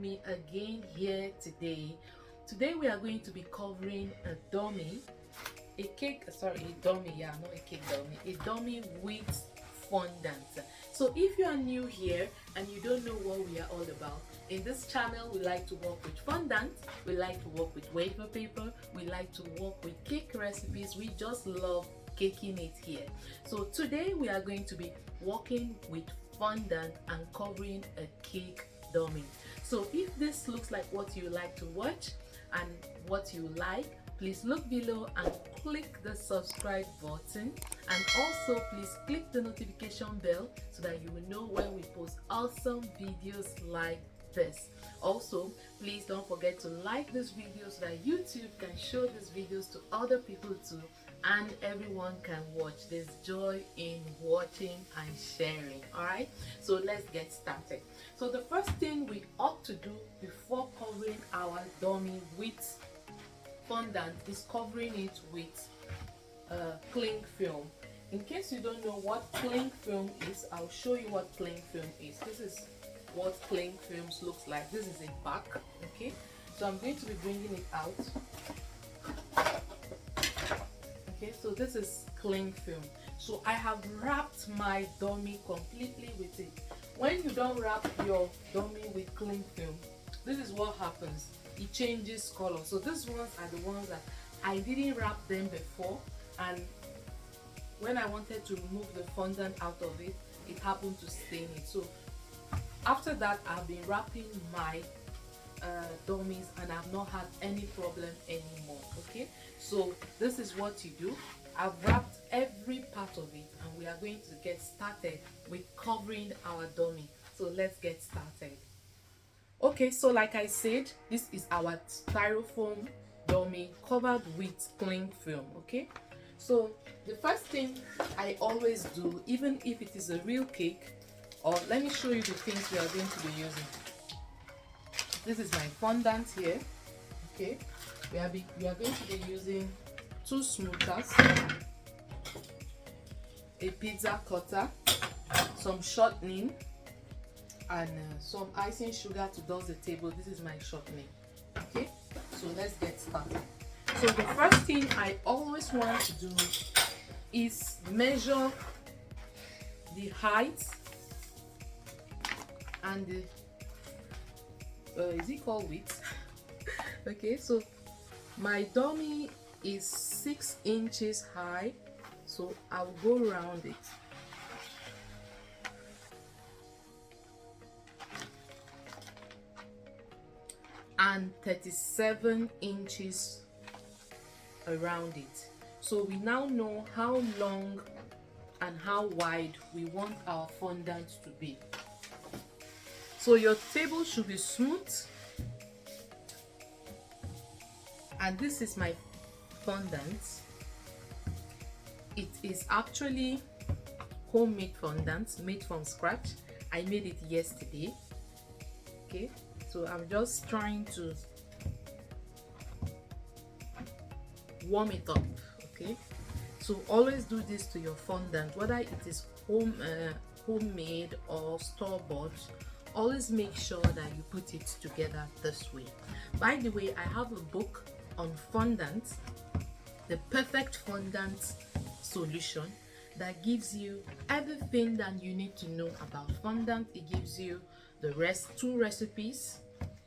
me again here today. Today we are going to be covering a dummy, a dummy, yeah, not a cake dummy, a dummy with fondant. So if you are new here and you don't know what we are all about, in this channel we like to work with fondant, we like to work with wafer paper, we like to work with cake recipes. We just love caking it here. So today we are going to be working with fondant and covering a cake dummy. So if this looks like what you like to watch and what you like, please look below and click the subscribe button, and also please click the notification bell so that you will know when we post awesome videos like this. Also, please don't forget to like this video so that YouTube can show these videos to other people too, and everyone can watch. There's joy in watching and sharing. Alright, so let's get started. So the first thing we ought to do before covering our dummy with fondant is covering it with cling film. In case you don't know what cling film is, I'll show you what cling film is. This is what cling films looks like. This is a pack. Okay, so I'm going to be bringing it out. Okay, so this is cling film. So I have wrapped my dummy completely with it. When you don't wrap your dummy with cling film, this is what happens. It changes color. So these ones are the ones that I didn't wrap them before, and when I wanted to remove the fondant out of it, it happened to stain it. So after that, I've been wrapping my dummies and I've not had any problem anymore. Okay, so this is what you do. I've wrapped every part of it and we are going to get started with covering our dummy. So let's get started. Okay, so like I said, this is our styrofoam dummy covered with cling film. Okay, so the first thing I always do, even if it is a real cake, or let me show you the things we are going to be using. This is my fondant here. Okay, we are going to be using 2 smoothers, a pizza cutter, some shortening, and some icing sugar to dust the table. This is my shortening. Okay, so let's get started. So the first thing I always want to do is measure the height and the is it called width? Okay, so my dummy is 6 inches high, so I'll go around it. And 37 inches around it. So we now know how long and how wide we want our fondant to be. So your table should be smooth, and this is my fondant. It is actually homemade fondant, made from scratch. I made it yesterday. Okay, so I'm just trying to warm it up. Okay, so always do this to your fondant, whether it is homemade or store-bought. Always make sure that you put it together this way. By the way, I have a book on fondant, the perfect fondant solution, that gives you everything that you need to know about fondant. It gives you the 2 recipes,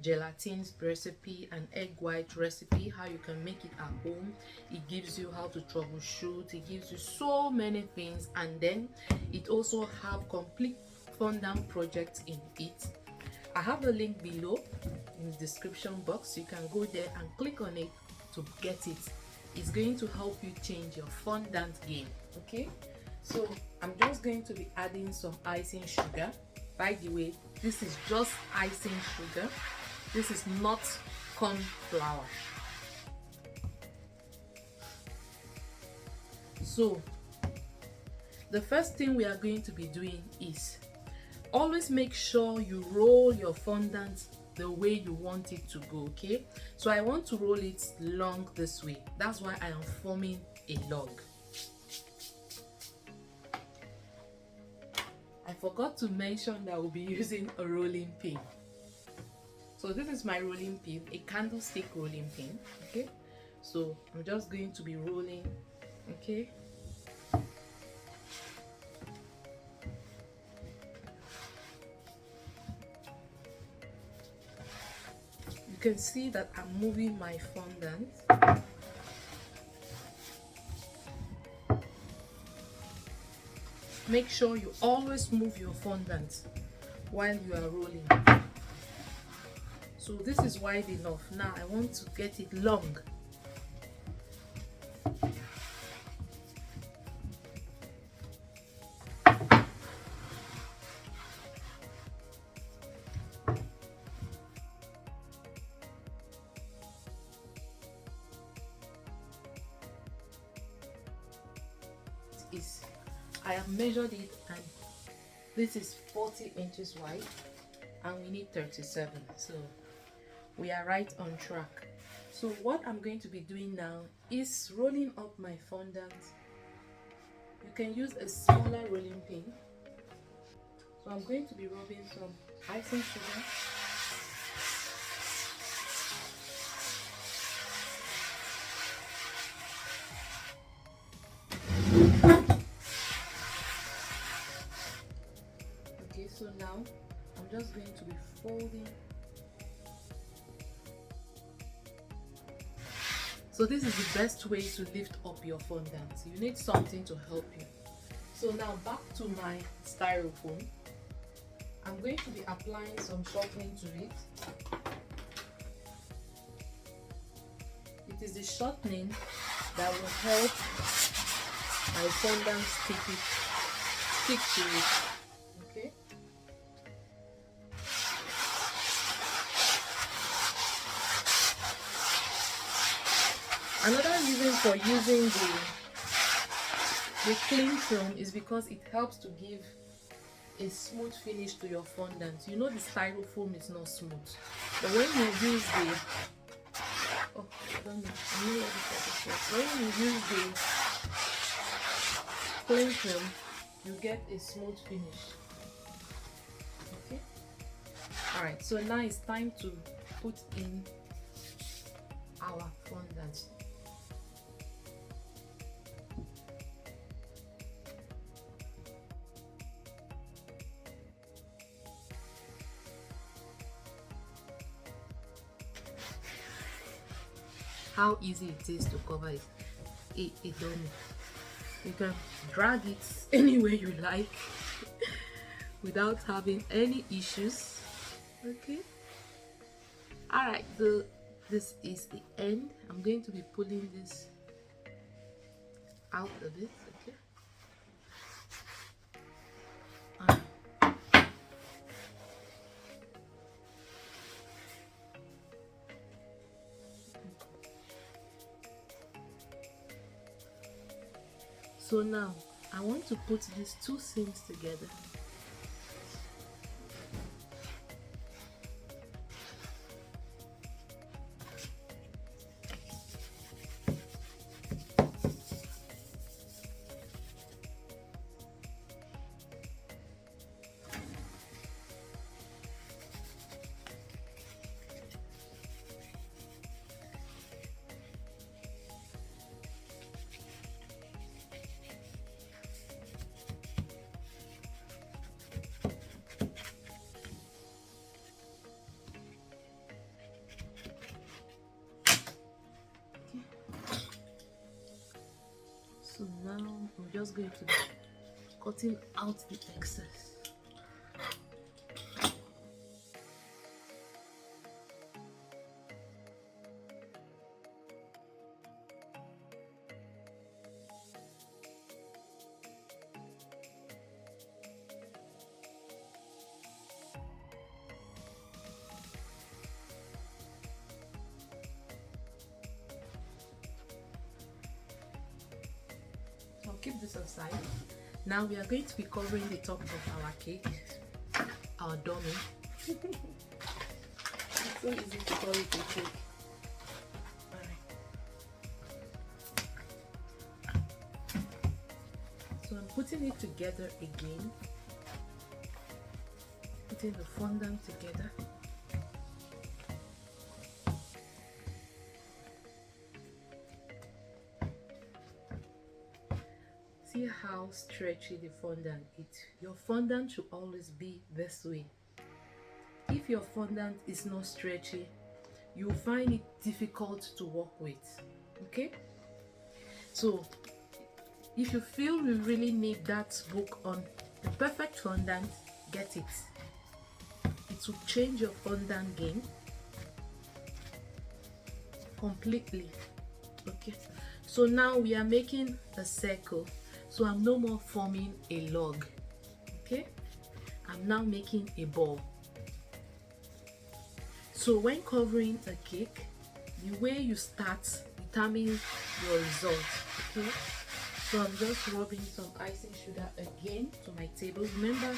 gelatin recipe and egg white recipe, how you can make it at home. It gives you how to troubleshoot. It gives you so many things, and then it also have complete fondant project in it. I have a link below in the description box. You can go there and click on it to get it. It's going to help you change your fondant game. Okay, so I'm just going to be adding some icing sugar. By the way, this is just icing sugar. This is not corn flour. So the first thing we are going to be doing is always make sure you roll your fondant the way you want it to go. Okay, so I want to roll it long this way. That's why I am forming a log. I forgot to mention that we'll be using a rolling pin. So this is my rolling pin, a candlestick rolling pin. Okay, so I'm just going to be rolling. Okay, you can see that I'm moving my fondant. Make sure you always move your fondant while you are rolling. So this is wide enough. Now I want to get it long. I have measured it, and this is 40 inches wide and we need 37, so we are right on track. So what I'm going to be doing now is rolling up my fondant. You can use a smaller rolling pin. So I'm going to be rubbing some icing sugar. Okay, so now I'm just going to be folding. So this is the best way to lift up your fondant. You need something to help you. So now back to my styrofoam. I'm going to be applying some shortening to it. It is the shortening that will help my fondant stick to it. Okay. Another reason for using the cling film is because it helps to give a smooth finish to your fondant. You know the styrofoam is not smooth, but when you use the when you use the cling film, you get a smooth finish. Okay. All right. So now it's time to put in our fondant. How easy it is to cover it. A dummy. You can drag it any way you like without having any issues. Okay. All right. This is the end. I'm going to be pulling this out of it. Okay. So now I want to put these two seams together. So now I'm just going to be cutting out the excess. Keep this aside. Now we are going to be covering the top of our cake, our dummy. It's so easy to call it a cake. So I'm putting it together again, putting the fondant together. see how stretchy the fondant is. Your fondant should always be this way. If your fondant is not stretchy, you'll find it difficult to work with. Okay, so if you feel you really need that book on the perfect fondant, get it. It will change your fondant game completely. Okay, so now we are making a circle, so I'm no more forming a log. Okay, I'm now making a ball. So when covering a cake, the way you start determines your result. Okay, so I'm just rubbing some icing sugar again to my table. Remember,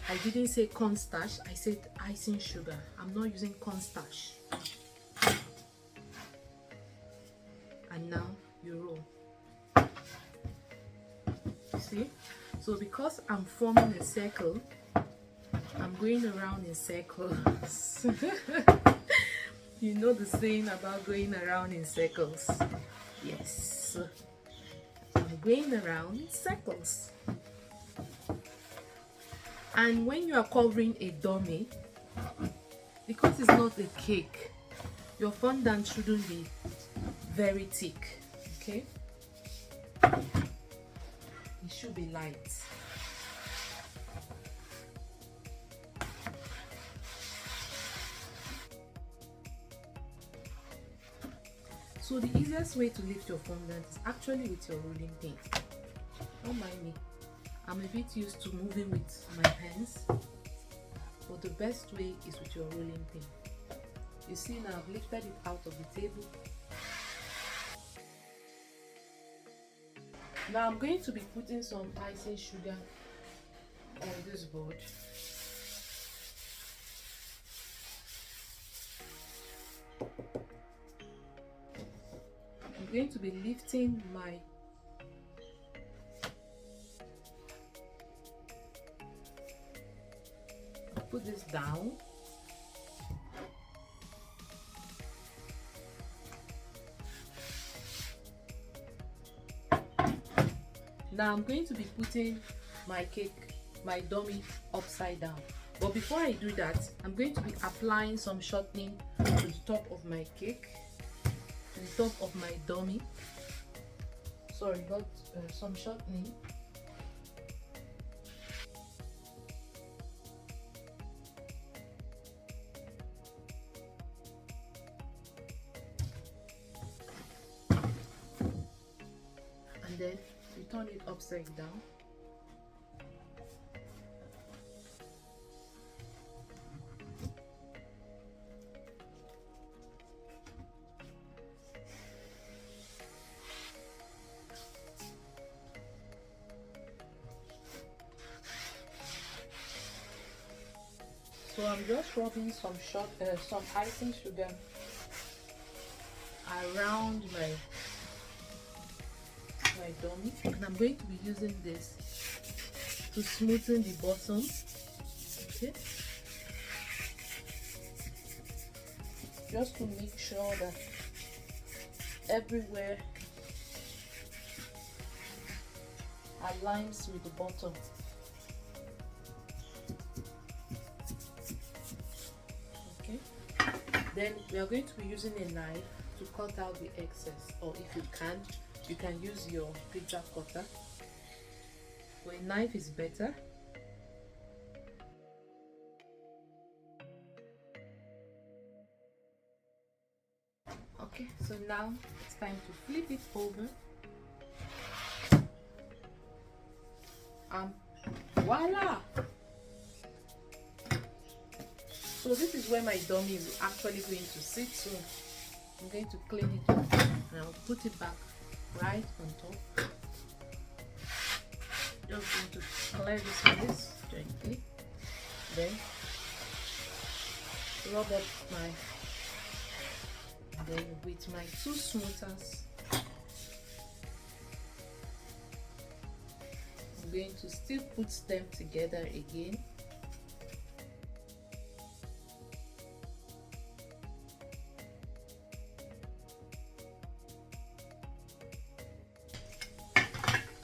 I didn't say cornstarch, I said icing sugar. I'm not using cornstarch. And now you roll. You see? So because I'm forming a circle, I'm going around in circles. You know the saying about going around in circles? Yes. I'm going around in circles. And when you are covering a dummy, because it's not a cake, your fondant shouldn't be very thick. Okay? It should be light. So the easiest way to lift your fondant is actually with your rolling pin. Don't mind me. I'm a bit used to moving with my hands, but the best way is with your rolling pin. You see now I've lifted it out of the table. Now I'm going to be putting some icing sugar on this board. I'm going to be lifting my put this down. Now I'm going to be putting my cake, my dummy, upside down. But before I do that, I'm going to be applying some shortening to the top of my cake, to the top of my dummy. Sorry, got some shortening. And then you turn it upside down. So I'm just rubbing some icing sugar around my dummy, and I'm going to be using this to smoothen the bottom. Okay, just to make sure that everywhere aligns with the bottom. Okay, then we are going to be using a knife to cut out the excess, or if you can't, you can use your pizza cutter, but a knife is better. Okay, so now it's time to flip it over. Voila! So this is where my dummy is actually going to sit. So I'm going to clean it up and I'll put it back right on top. Just going to clear this place gently. Then rub up then with my two smoothers, I'm going to still put them together again.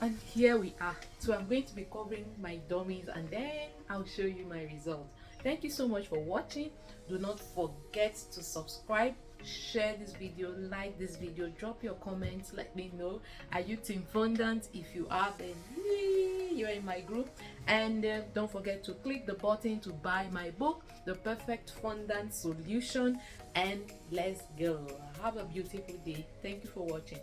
And here we are. So I'm going to be covering my dummies and then I'll show you my result. Thank you so much for watching. Do not forget to subscribe, share this video, like this video, drop your comments, let me know, are you team Fondant? If you are, then yay, you're in my group. And don't forget to click the button to buy my book, The Perfect Fondant Solution. And let's go. Have a beautiful day. Thank you for watching.